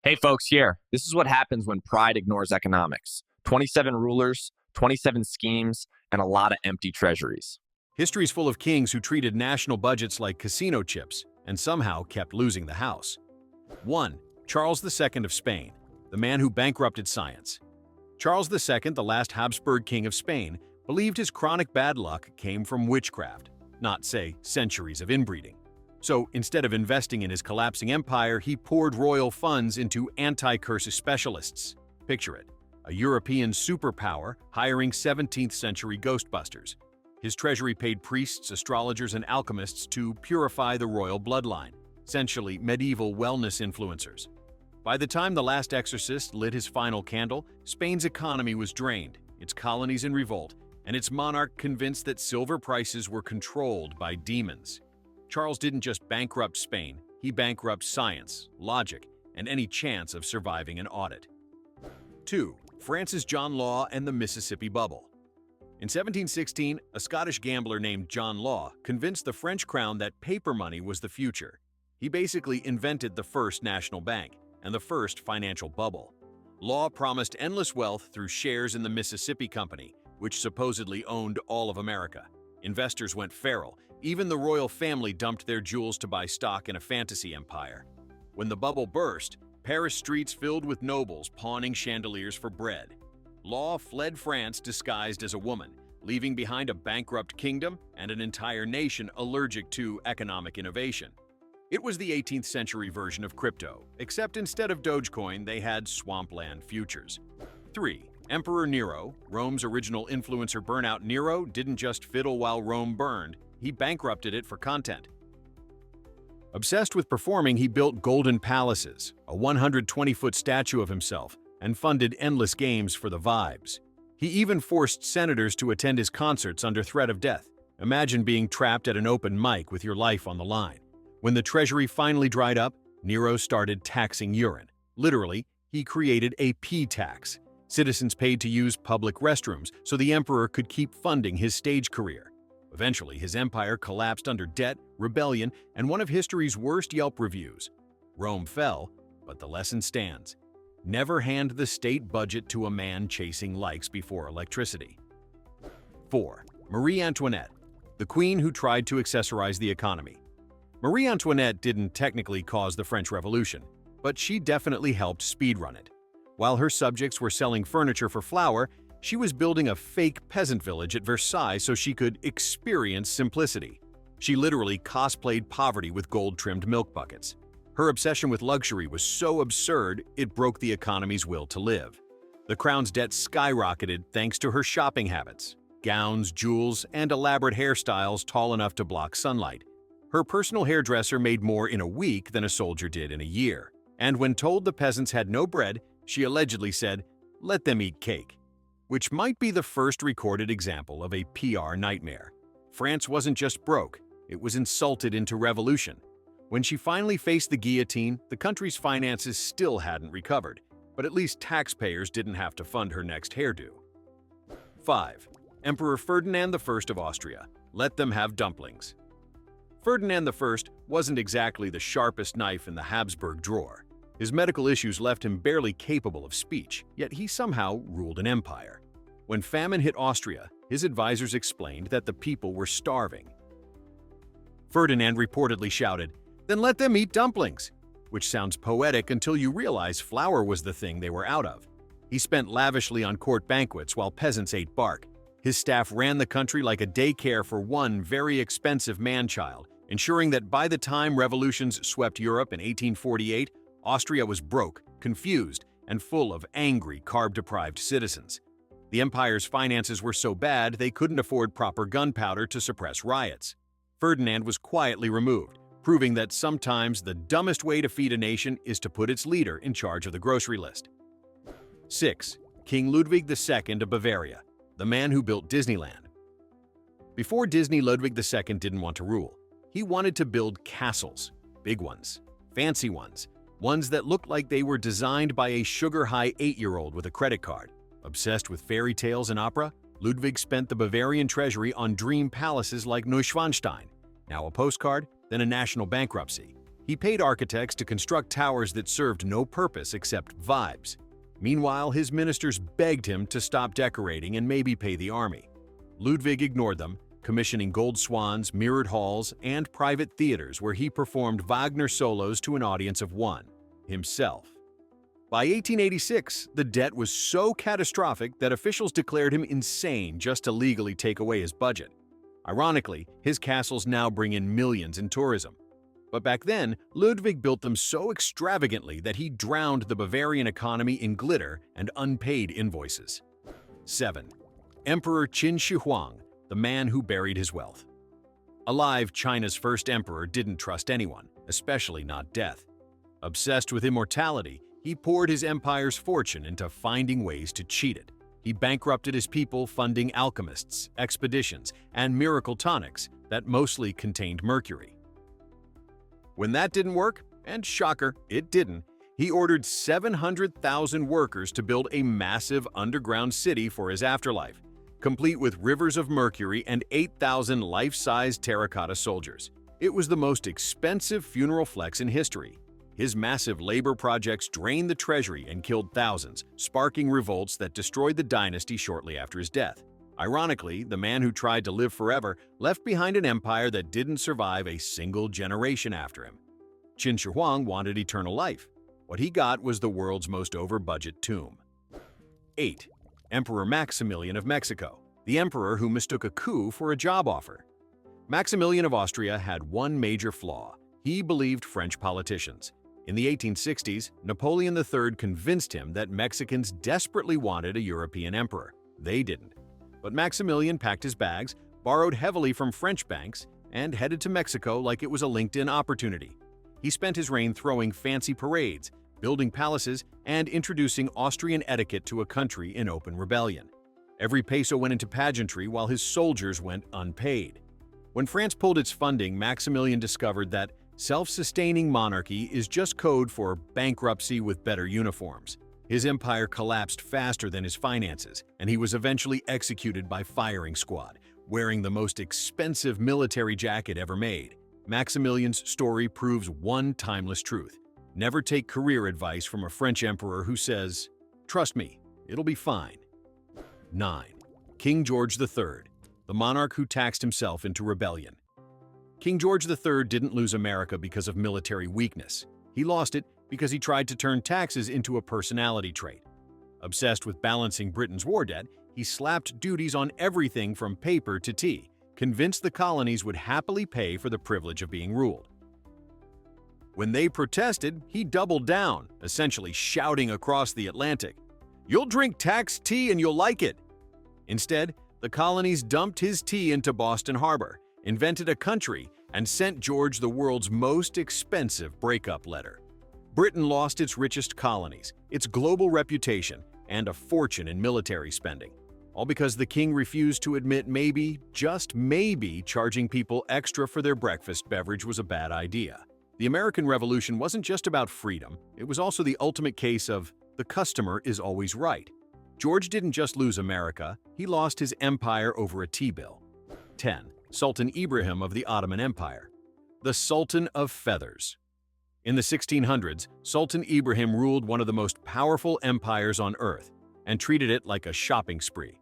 Hey folks, here. This is what happens when pride ignores economics. 27 rulers, 27 schemes, and a lot of empty treasuries. History's full of kings who treated national budgets like casino chips and somehow kept losing the house. 1. Charles II of Spain, the man who bankrupted science. Charles II, the last Habsburg king of Spain, believed his chronic bad luck came from witchcraft, not, say, centuries of inbreeding. So instead of investing in his collapsing empire, he poured royal funds into anti-curse specialists. Picture it, a European superpower hiring 17th century ghostbusters. His treasury paid priests, astrologers, and alchemists to purify the royal bloodline, essentially medieval wellness influencers. By the time the last exorcist lit his final candle, Spain's economy was drained, its colonies in revolt, and its monarch convinced that silver prices were controlled by demons. Charles didn't just bankrupt Spain, he bankrupted science, logic, and any chance of surviving an audit. 2. Francis John Law and the Mississippi Bubble. In 1716, a Scottish gambler named John Law convinced the French crown that paper money was the future. He basically invented the first national bank and the first financial bubble. Law promised endless wealth through shares in the Mississippi Company, which supposedly owned all of America. Investors went feral. Even the royal family dumped their jewels to buy stock in a fantasy empire. When the bubble burst, Paris streets filled with nobles pawning chandeliers for bread. Law fled France disguised as a woman, leaving behind a bankrupt kingdom and an entire nation allergic to economic innovation. It was the 18th century version of crypto, except instead of Dogecoin, they had swampland futures. 3. Emperor Nero, Rome's original influencer burnout. Nero didn't just fiddle while Rome burned, he bankrupted it for content. Obsessed with performing, he built golden palaces, a 120-foot statue of himself, and funded endless games for the vibes. He even forced senators to attend his concerts under threat of death. Imagine being trapped at an open mic with your life on the line. When the treasury finally dried up, Nero started taxing urine. Literally, he created a pee tax. Citizens paid to use public restrooms so the emperor could keep funding his stage career. Eventually, his empire collapsed under debt, rebellion, and one of history's worst Yelp reviews. Rome fell, but the lesson stands. Never hand the state budget to a man chasing likes before electricity. 4. Marie Antoinette, the queen who tried to accessorize the economy. Marie Antoinette didn't technically cause the French Revolution, but she definitely helped speedrun it. While her subjects were selling furniture for flour, she was building a fake peasant village at Versailles so she could experience simplicity. She literally cosplayed poverty with gold-trimmed milk buckets. Her obsession with luxury was so absurd, it broke the economy's will to live. The crown's debt skyrocketed thanks to her shopping habits, gowns, jewels, and elaborate hairstyles tall enough to block sunlight. Her personal hairdresser made more in a week than a soldier did in a year. And when told the peasants had no bread, she allegedly said, "Let them eat cake," which might be the first recorded example of a PR nightmare. France wasn't just broke, it was insulted into revolution. When she finally faced the guillotine, the country's finances still hadn't recovered, but at least taxpayers didn't have to fund her next hairdo. 5. Emperor Ferdinand I of Austria. Let them have dumplings. Ferdinand I wasn't exactly the sharpest knife in the Habsburg drawer. His medical issues left him barely capable of speech, yet he somehow ruled an empire. When famine hit Austria, his advisors explained that the people were starving. Ferdinand reportedly shouted, "Then let them eat dumplings," which sounds poetic until you realize flour was the thing they were out of. He spent lavishly on court banquets while peasants ate bark. His staff ran the country like a daycare for one very expensive man-child, ensuring that by the time revolutions swept Europe in 1848, Austria was broke, confused, and full of angry, carb-deprived citizens. The empire's finances were so bad they couldn't afford proper gunpowder to suppress riots. Ferdinand was quietly removed, proving that sometimes the dumbest way to feed a nation is to put its leader in charge of the grocery list. 6. King Ludwig II of Bavaria, the man who built Disneyland. Before Disney, Ludwig II didn't want to rule. He wanted to build castles, big ones, fancy ones that looked like they were designed by a sugar-high 8-year-old with a credit card. Obsessed with fairy tales and opera, Ludwig spent the Bavarian treasury on dream palaces like Neuschwanstein, now a postcard, then a national bankruptcy. He paid architects to construct towers that served no purpose except vibes. Meanwhile, his ministers begged him to stop decorating and maybe pay the army. Ludwig ignored them, commissioning gold swans, mirrored halls, and private theaters where he performed Wagner solos to an audience of one, himself. By 1886, the debt was so catastrophic that officials declared him insane just to legally take away his budget. Ironically, his castles now bring in millions in tourism. But back then, Ludwig built them so extravagantly that he drowned the Bavarian economy in glitter and unpaid invoices. 7. Emperor Qin Shi Huang, the man who buried his wealth. Alive, China's first emperor didn't trust anyone, especially not death. Obsessed with immortality, he poured his empire's fortune into finding ways to cheat it. He bankrupted his people funding alchemists, expeditions, and miracle tonics that mostly contained mercury. When that didn't work, and shocker, it didn't, he ordered 700,000 workers to build a massive underground city for his afterlife, complete with rivers of mercury and 8,000 life-size terracotta soldiers. It was the most expensive funeral flex in history. His massive labor projects drained the treasury and killed thousands, sparking revolts that destroyed the dynasty shortly after his death. Ironically, the man who tried to live forever left behind an empire that didn't survive a single generation after him. Qin Shi Huang wanted eternal life. What he got was the world's most over-budget tomb. 8. Emperor Maximilian of Mexico, the emperor who mistook a coup for a job offer. Maximilian of Austria had one major flaw. He believed French politicians. In the 1860s, Napoleon III convinced him that Mexicans desperately wanted a European emperor. They didn't. But Maximilian packed his bags, borrowed heavily from French banks, and headed to Mexico like it was a LinkedIn opportunity. He spent his reign throwing fancy parades, building palaces, and introducing Austrian etiquette to a country in open rebellion. Every peso went into pageantry while his soldiers went unpaid. When France pulled its funding, Maximilian discovered that self-sustaining monarchy is just code for bankruptcy with better uniforms. His empire collapsed faster than his finances, and he was eventually executed by firing squad, wearing the most expensive military jacket ever made. Maximilian's story proves one timeless truth. Never take career advice from a French emperor who says, "Trust me, it'll be fine." 9. King George III, the monarch who taxed himself into rebellion. King George III didn't lose America because of military weakness. He lost it because he tried to turn taxes into a personality trait. Obsessed with balancing Britain's war debt, he slapped duties on everything from paper to tea, convinced the colonies would happily pay for the privilege of being ruled. When they protested, he doubled down, essentially shouting across the Atlantic, "You'll drink taxed tea and you'll like it." Instead, the colonies dumped his tea into Boston Harbor, invented a country, and sent George the world's most expensive breakup letter. Britain lost its richest colonies, its global reputation, and a fortune in military spending, all because the king refused to admit maybe, just maybe, charging people extra for their breakfast beverage was a bad idea. The American Revolution wasn't just about freedom, it was also the ultimate case of the customer is always right. George didn't just lose America, he lost his empire over a tea bill. 10. Sultan Ibrahim of the Ottoman Empire, the Sultan of Feathers. In the 1600s, Sultan Ibrahim ruled one of the most powerful empires on earth and treated it like a shopping spree.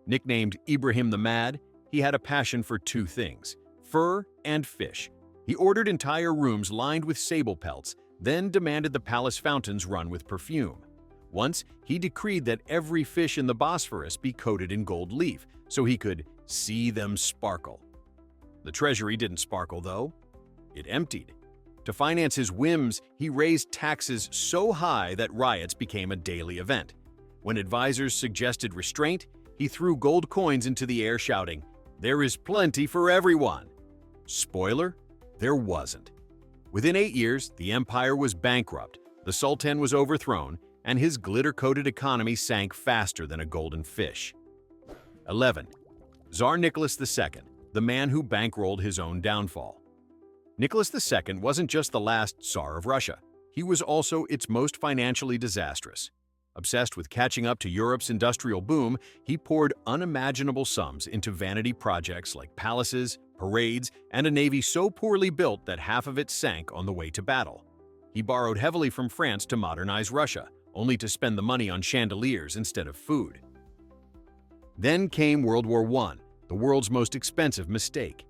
Nicknamed Ibrahim the Mad, he had a passion for two things: fur and fish. He ordered entire rooms lined with sable pelts, then demanded the palace fountains run with perfume. Once, he decreed that every fish in the Bosphorus be coated in gold leaf so he could see them sparkle. The treasury didn't sparkle, though. It emptied. To finance his whims, he raised taxes so high that riots became a daily event. When advisors suggested restraint, he threw gold coins into the air shouting, "There is plenty for everyone." Spoiler, there wasn't. Within 8 years, the empire was bankrupt, the Sultan was overthrown, and his glitter-coated economy sank faster than a golden fish. 11. Tsar Nicholas II, the man who bankrolled his own downfall. Nicholas II wasn't just the last Tsar of Russia. He was also its most financially disastrous. Obsessed with catching up to Europe's industrial boom, he poured unimaginable sums into vanity projects like palaces, parades, and a navy so poorly built that half of it sank on the way to battle. He borrowed heavily from France to modernize Russia, only to spend the money on chandeliers instead of food. Then came World War I, the world's most expensive mistake.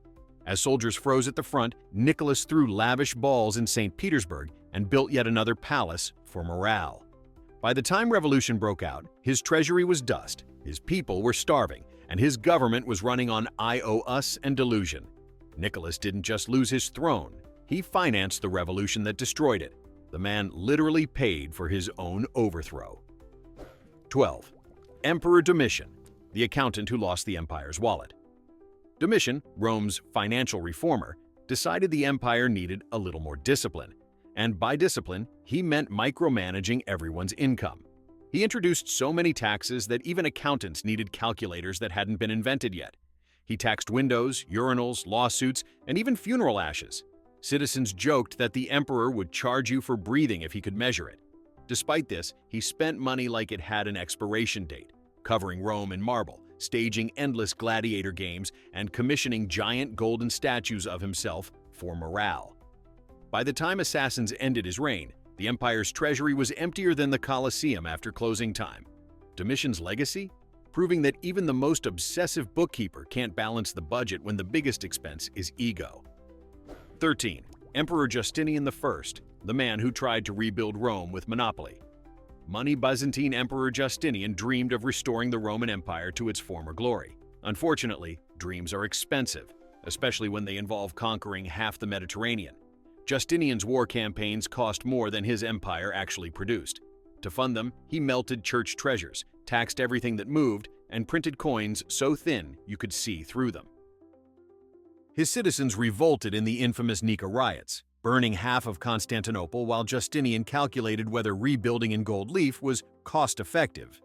As soldiers froze at the front, Nicholas threw lavish balls in St. Petersburg and built yet another palace for morale. By the time revolution broke out, his treasury was dust, his people were starving, and his government was running on "I owe us" and delusion. Nicholas didn't just lose his throne, he financed the revolution that destroyed it. The man literally paid for his own overthrow. 12. Emperor Domitian, the accountant who lost the empire's wallet. Domitian, Rome's financial reformer, decided the empire needed a little more discipline. And by discipline, he meant micromanaging everyone's income. He introduced so many taxes that even accountants needed calculators that hadn't been invented yet. He taxed windows, urinals, lawsuits, and even funeral ashes. Citizens joked that the emperor would charge you for breathing if he could measure it. Despite this, he spent money like it had an expiration date, covering Rome in marble, staging endless gladiator games, and commissioning giant golden statues of himself for morale. By the time assassins ended his reign, the empire's treasury was emptier than the Colosseum after closing time. Domitian's legacy? Proving that even the most obsessive bookkeeper can't balance the budget when the biggest expense is ego. 13. Emperor Justinian I, the man who tried to rebuild Rome with monopoly. Money Byzantine Emperor Justinian dreamed of restoring the Roman Empire to its former glory. Unfortunately, dreams are expensive, especially when they involve conquering half the Mediterranean. Justinian's war campaigns cost more than his empire actually produced. To fund them, he melted church treasures, taxed everything that moved, and printed coins so thin you could see through them. His citizens revolted in the infamous Nika riots, burning half of Constantinople while Justinian calculated whether rebuilding in gold leaf was cost-effective.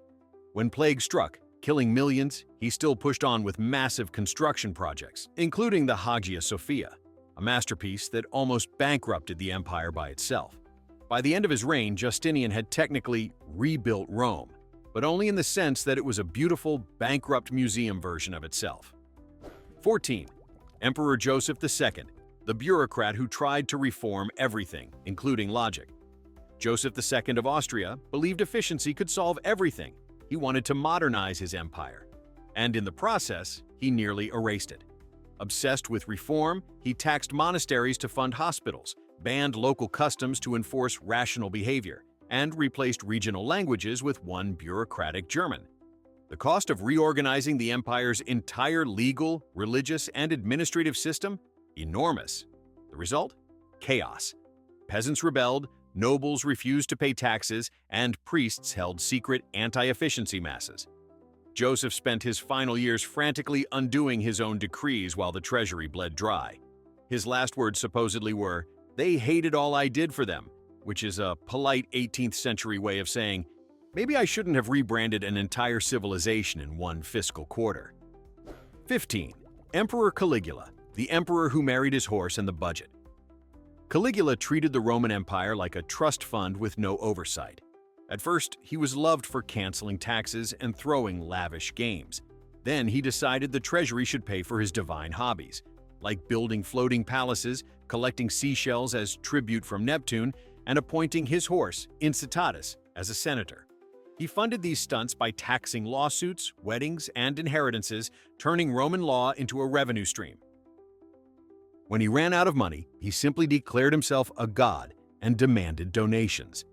When plague struck, killing millions, he still pushed on with massive construction projects, including the Hagia Sophia, a masterpiece that almost bankrupted the empire by itself. By the end of his reign, Justinian had technically rebuilt Rome, but only in the sense that it was a beautiful, bankrupt museum version of itself. 14. Emperor Joseph II, the bureaucrat who tried to reform everything, including logic. Joseph II of Austria believed efficiency could solve everything. He wanted to modernize his empire, and in the process, he nearly erased it. Obsessed with reform, he taxed monasteries to fund hospitals, banned local customs to enforce rational behavior, and replaced regional languages with one bureaucratic German. The cost of reorganizing the empire's entire legal, religious, and administrative system? Enormous. The result? Chaos. Peasants rebelled, nobles refused to pay taxes, and priests held secret anti-efficiency masses. Joseph spent his final years frantically undoing his own decrees while the treasury bled dry. His last words supposedly were, "They hated all I did for them," which is a polite 18th century way of saying, maybe I shouldn't have rebranded an entire civilization in one fiscal quarter. 15. Emperor Caligula, the emperor who married his horse and the budget. Caligula treated the Roman Empire like a trust fund with no oversight. At first, he was loved for canceling taxes and throwing lavish games. Then he decided the treasury should pay for his divine hobbies, like building floating palaces, collecting seashells as tribute from Neptune, and appointing his horse, Incitatus, as a senator. He funded these stunts by taxing lawsuits, weddings, and inheritances, turning Roman law into a revenue stream. When he ran out of money, he simply declared himself a god and demanded donations.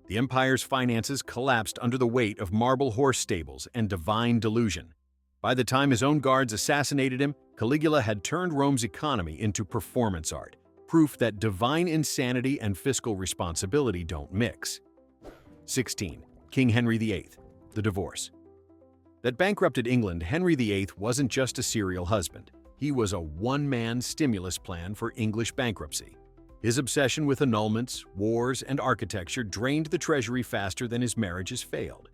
The empire's finances collapsed under the weight of marble horse stables and divine delusion. By the time his own guards assassinated him, Caligula had turned Rome's economy into performance art, proof that divine insanity and fiscal responsibility don't mix. 16. King Henry VIII, the divorce. That bankrupted England, Henry VIII wasn't just a serial husband. He was a one-man stimulus plan for English bankruptcy. His obsession with annulments, wars, and architecture drained the treasury faster than his marriages failed.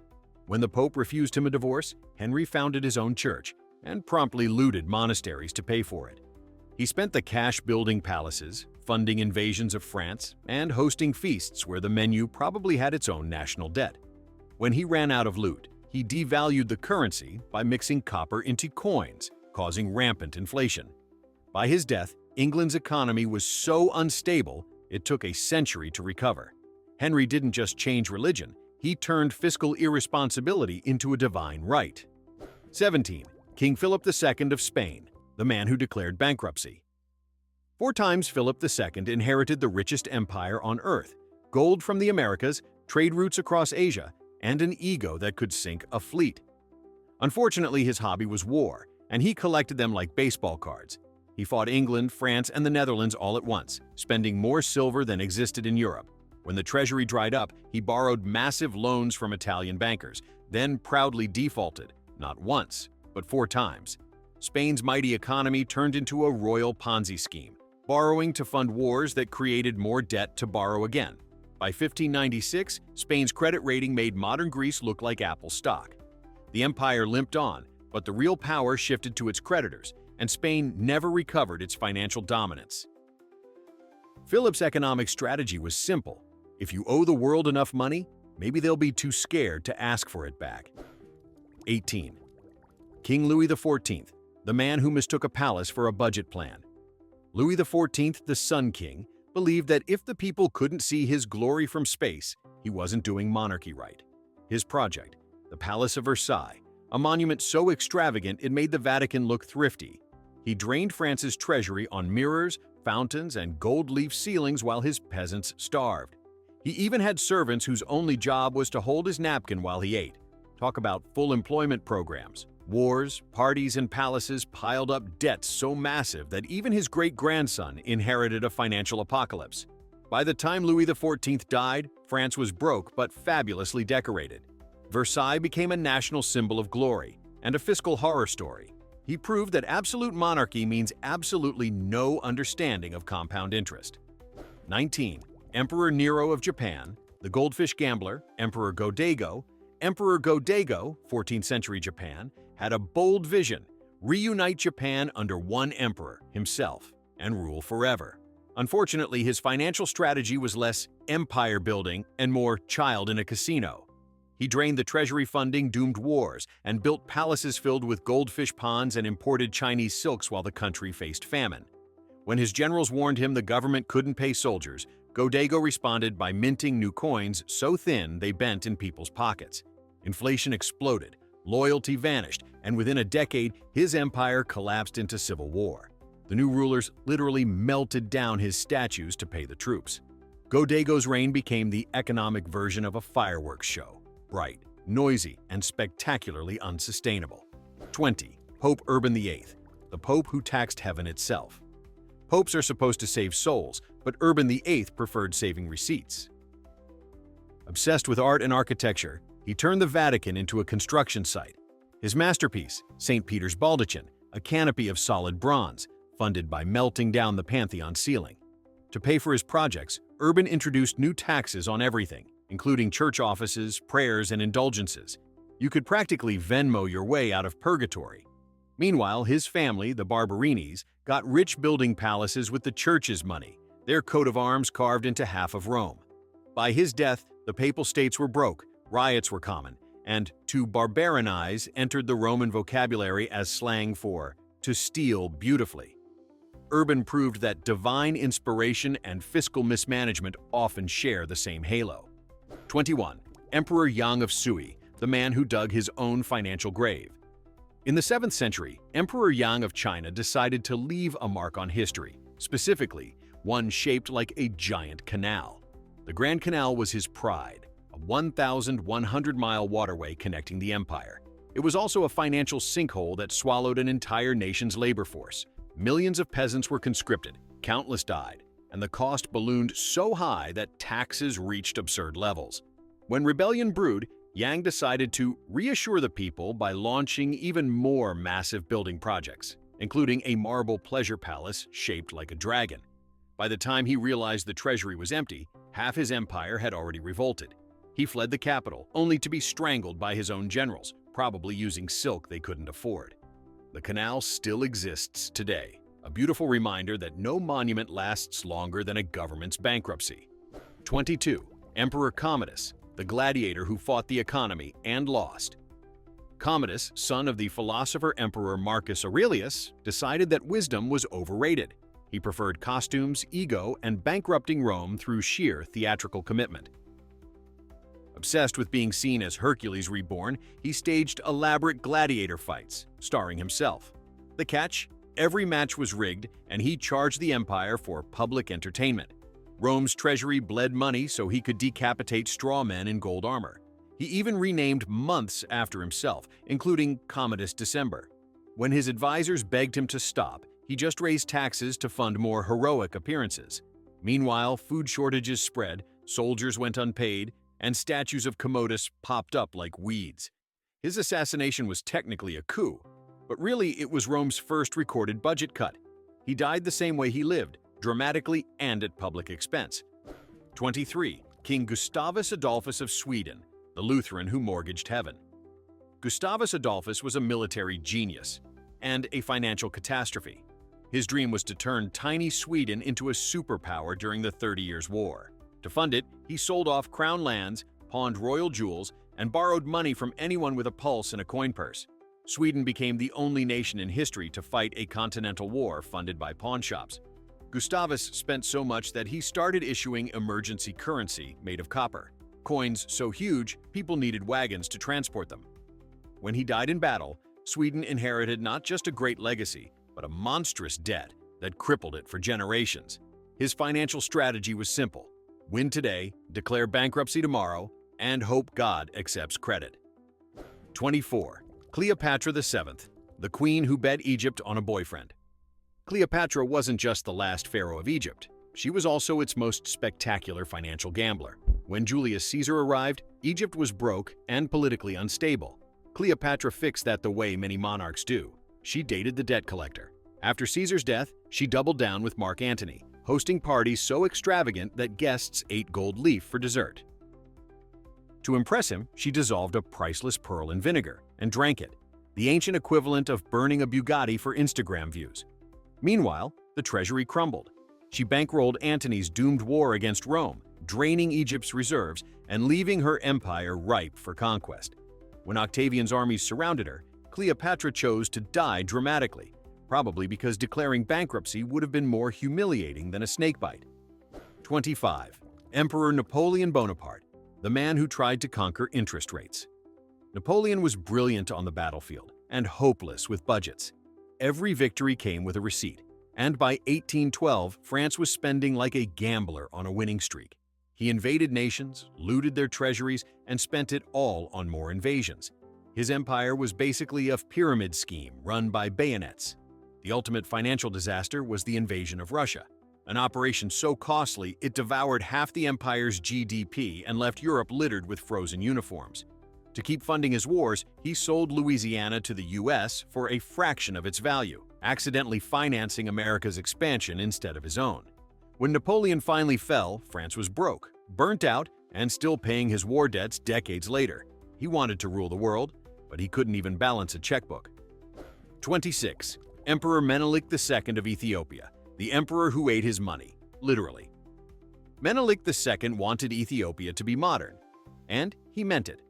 When the Pope refused him a divorce, Henry founded his own church and promptly looted monasteries to pay for it. He spent the cash building palaces, funding invasions of France, and hosting feasts where the menu probably had its own national debt. When he ran out of loot, he devalued the currency by mixing copper into coins, causing rampant inflation. By his death, England's economy was so unstable, it took a century to recover. Henry didn't just change religion, he turned fiscal irresponsibility into a divine right. 17. King Philip II of Spain, the man who declared bankruptcy. 4 times Philip II inherited the richest empire on earth, gold from the Americas, trade routes across Asia, and an ego that could sink a fleet. Unfortunately, his hobby was war, and he collected them like baseball cards. He fought England, France, and the Netherlands all at once, spending more silver than existed in Europe. When the treasury dried up, he borrowed massive loans from Italian bankers, then proudly defaulted, not once, but 4 times. Spain's mighty economy turned into a royal Ponzi scheme, borrowing to fund wars that created more debt to borrow again. By 1596, Spain's credit rating made modern Greece look like Apple stock. The empire limped on, but the real power shifted to its creditors, and Spain never recovered its financial dominance. Philip's economic strategy was simple. If you owe the world enough money, maybe they'll be too scared to ask for it back. 18. King Louis XIV, the man who mistook a palace for a budget plan. Louis XIV, the Sun King, believed that if the people couldn't see his glory from space, he wasn't doing monarchy right. His project, the Palace of Versailles, a monument so extravagant it made the Vatican look thrifty. He drained France's treasury on mirrors, fountains, and gold-leaf ceilings while his peasants starved. He even had servants whose only job was to hold his napkin while he ate. Talk about full employment programs. Wars, parties, and palaces piled up debts so massive that even his great-grandson inherited a financial apocalypse. By the time Louis XIV died, France was broke but fabulously decorated. Versailles became a national symbol of glory and a fiscal horror story. He proved that absolute monarchy means absolutely no understanding of compound interest. 19. Emperor Nero of Japan, the goldfish gambler, Emperor Go-Daigo. Emperor Go-Daigo, 14th century Japan, had a bold vision: reunite Japan under one emperor, himself, and rule forever. Unfortunately, his financial strategy was less empire building and more child in a casino. He drained the treasury funding, doomed wars, and built palaces filled with goldfish ponds and imported Chinese silks while the country faced famine. When his generals warned him the government couldn't pay soldiers, Go-Daigo responded by minting new coins so thin they bent in people's pockets. Inflation exploded, loyalty vanished, and within a decade, his empire collapsed into civil war. The new rulers literally melted down his statues to pay the troops. Go-Daigo's reign became the economic version of a fireworks show. Bright, noisy, and spectacularly unsustainable. 20. Pope Urban VIII, the Pope who taxed heaven itself. Popes are supposed to save souls, but Urban VIII preferred saving receipts. Obsessed with art and architecture, he turned the Vatican into a construction site. His masterpiece, St. Peter's Baldachin, a canopy of solid bronze, funded by melting down the Pantheon ceiling. To pay for his projects, Urban introduced new taxes on everything, including church offices, prayers, and indulgences. You could practically Venmo your way out of purgatory. Meanwhile, his family, the Barbarinis, got rich building palaces with the church's money, their coat of arms carved into half of Rome. By his death, the Papal States were broke, riots were common, and to barbarinize entered the Roman vocabulary as slang for to steal beautifully. Urban proved that divine inspiration and fiscal mismanagement often share the same halo. 21. Emperor Yang of Sui, the man who dug his own financial grave. In the 7th century, Emperor Yang of China decided to leave a mark on history, specifically one shaped like a giant canal. The Grand Canal was his pride, a 1,100-mile waterway connecting the empire. It was also a financial sinkhole that swallowed an entire nation's labor force. Millions of peasants were conscripted, countless died, and the cost ballooned so high that taxes reached absurd levels. When rebellion brewed, Yang decided to reassure the people by launching even more massive building projects, including a marble pleasure palace shaped like a dragon. By the time he realized the treasury was empty, half his empire had already revolted. He fled the capital, only to be strangled by his own generals, probably using silk they couldn't afford. The canal still exists today, a beautiful reminder that no monument lasts longer than a government's bankruptcy. 22. Emperor Commodus, the gladiator who fought the economy and lost. Commodus, son of the philosopher Emperor Marcus Aurelius, decided that wisdom was overrated. He preferred costumes, ego, and bankrupting Rome through sheer theatrical commitment. Obsessed with being seen as Hercules reborn, he staged elaborate gladiator fights, starring himself. The catch? Every match was rigged, and he charged the empire for public entertainment. Rome's treasury bled money so he could decapitate straw men in gold armor. He even renamed months after himself, including Commodus December. When his advisors begged him to stop, he just raised taxes to fund more heroic appearances. Meanwhile, food shortages spread, soldiers went unpaid, and statues of Commodus popped up like weeds. His assassination was technically a coup, but really it was Rome's first recorded budget cut. He died the same way he lived, dramatically and at public expense. 23. King Gustavus Adolphus of Sweden, the Lutheran who mortgaged heaven. Gustavus Adolphus was a military genius and a financial catastrophe. His dream was to turn tiny Sweden into a superpower during the 30 Years' War. To fund it, he sold off crown lands, pawned royal jewels, and borrowed money from anyone with a pulse and a coin purse. Sweden became the only nation in history to fight a continental war funded by pawnshops. Gustavus spent so much that he started issuing emergency currency made of copper. Coins so huge, people needed wagons to transport them. When he died in battle, Sweden inherited not just a great legacy, but a monstrous debt that crippled it for generations. His financial strategy was simple: win today, declare bankruptcy tomorrow, and hope God accepts credit. 24. Cleopatra VII, the queen who bet Egypt on a boyfriend. Cleopatra wasn't just the last pharaoh of Egypt. She was also its most spectacular financial gambler. When Julius Caesar arrived, Egypt was broke and politically unstable. Cleopatra fixed that the way many monarchs do. She dated the debt collector. After Caesar's death, she doubled down with Mark Antony, hosting parties so extravagant that guests ate gold leaf for dessert. To impress him, she dissolved a priceless pearl in vinegar and drank it, the ancient equivalent of burning a Bugatti for Instagram views. Meanwhile, the treasury crumbled. She bankrolled Antony's doomed war against Rome, draining Egypt's reserves and leaving her empire ripe for conquest. When Octavian's armies surrounded her, Cleopatra chose to die dramatically, probably because declaring bankruptcy would have been more humiliating than a snakebite. 25. Emperor Napoleon Bonaparte, the man who tried to conquer interest rates. Napoleon was brilliant on the battlefield and hopeless with budgets. Every victory came with a receipt, and by 1812, France was spending like a gambler on a winning streak. He invaded nations, looted their treasuries, and spent it all on more invasions. His empire was basically a pyramid scheme run by bayonets. The ultimate financial disaster was the invasion of Russia, an operation so costly it devoured half the empire's GDP and left Europe littered with frozen uniforms. To keep funding his wars, he sold Louisiana to the US for a fraction of its value, accidentally financing America's expansion instead of his own. When Napoleon finally fell, France was broke, burnt out, and still paying his war debts decades later. He wanted to rule the world, but he couldn't even balance a checkbook. 26. Emperor Menelik II of Ethiopia, the emperor who ate his money, literally. Menelik II wanted Ethiopia to be modern, and he meant it.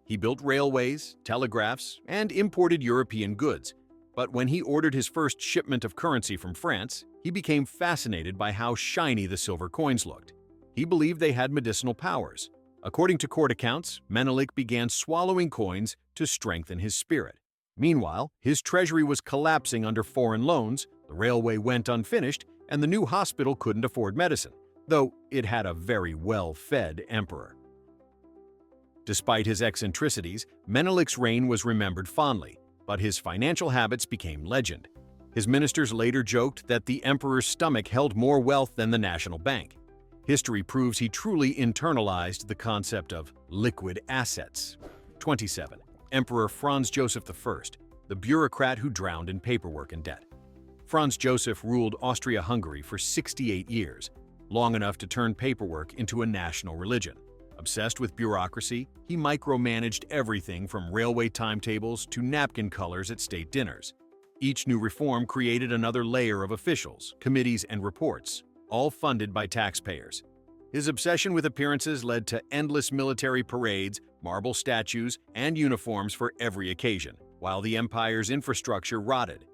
He built railways, telegraphs, and imported European goods. But when he ordered his first shipment of currency from France, he became fascinated by how shiny the silver coins looked. He believed they had medicinal powers. According to court accounts, Menelik began swallowing coins to strengthen his spirit. Meanwhile, his treasury was collapsing under foreign loans, the railway went unfinished, and the new hospital couldn't afford medicine, though it had a very well-fed emperor. Despite his eccentricities, Menelik's reign was remembered fondly, but his financial habits became legend. His ministers later joked that the emperor's stomach held more wealth than the national bank. History proves he truly internalized the concept of liquid assets. 27. Emperor Franz Joseph I, the bureaucrat who drowned in paperwork and debt. Franz Joseph ruled Austria-Hungary for 68 years, long enough to turn paperwork into a national religion. Obsessed with bureaucracy, he micromanaged everything from railway timetables to napkin colors at state dinners. Each new reform created another layer of officials, committees, and reports, all funded by taxpayers. His obsession with appearances led to endless military parades, marble statues, and uniforms for every occasion, while the empire's infrastructure rotted.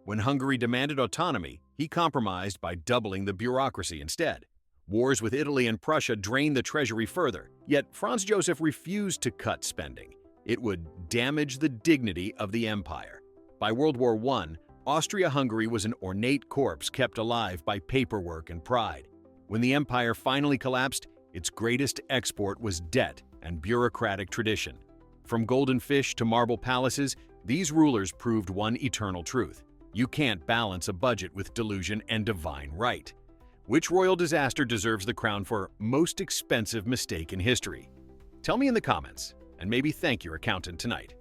When Hungary demanded autonomy, he compromised by doubling the bureaucracy instead. Wars with Italy and Prussia drained the treasury further, yet Franz Joseph refused to cut spending. It would damage the dignity of the empire. By World War I, Austria-Hungary was an ornate corpse kept alive by paperwork and pride. When the empire finally collapsed, its greatest export was debt and bureaucratic tradition. From golden fish to marble palaces, these rulers proved one eternal truth: you can't balance a budget with delusion and divine right. Which royal disaster deserves the crown for most expensive mistake in history? Tell me in the comments, and maybe thank your accountant tonight.